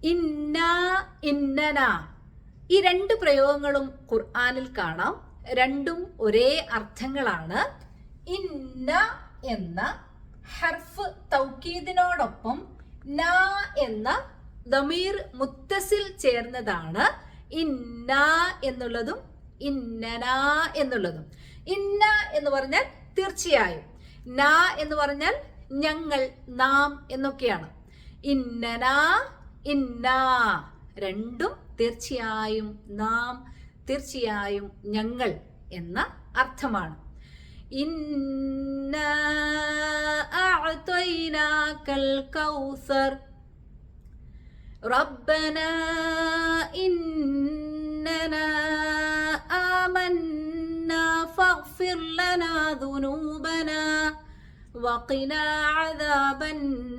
ഇന്ന, ഇന്നന, ഈ രണ്ട് പ്രയോഗങ്ങളും ഖുർആനിൽ കാണാം. രണ്ടും ഒരേ അർത്ഥങ്ങളാണ്. ഇന്ന എന്ന ഹർഫ് തൗക്കീദിനോടൊപ്പം ന എന്ന ദമീർ മുത്തസിൽ ചേർന്നതാണ് ഇന്ന എന്നുള്ളതും ഇന്നന എന്നുള്ളതും. ഇന്ന എന്ന് പറഞ്ഞാൽ തീർച്ചയായും, ന എന്ന് പറഞ്ഞാൽ ഞങ്ങൾ, നാം എന്നൊക്കെയാണ്. ഇന്നന, ഇന്ന രണ്ടും തീർച്ചയായും, നാം, തീർച്ചയായും, ഞങ്ങൾ എന്ന അർത്ഥമാണ്. ഇന്നാ അഅ്തൈനാകൽ കൗസർ റബ്ബനാ ഇന്നനാ ആമന്നാ ഫഗ്ഫിർ ലനാ ദുനൂബനാ വഖിനാ അദാബന്നാർ.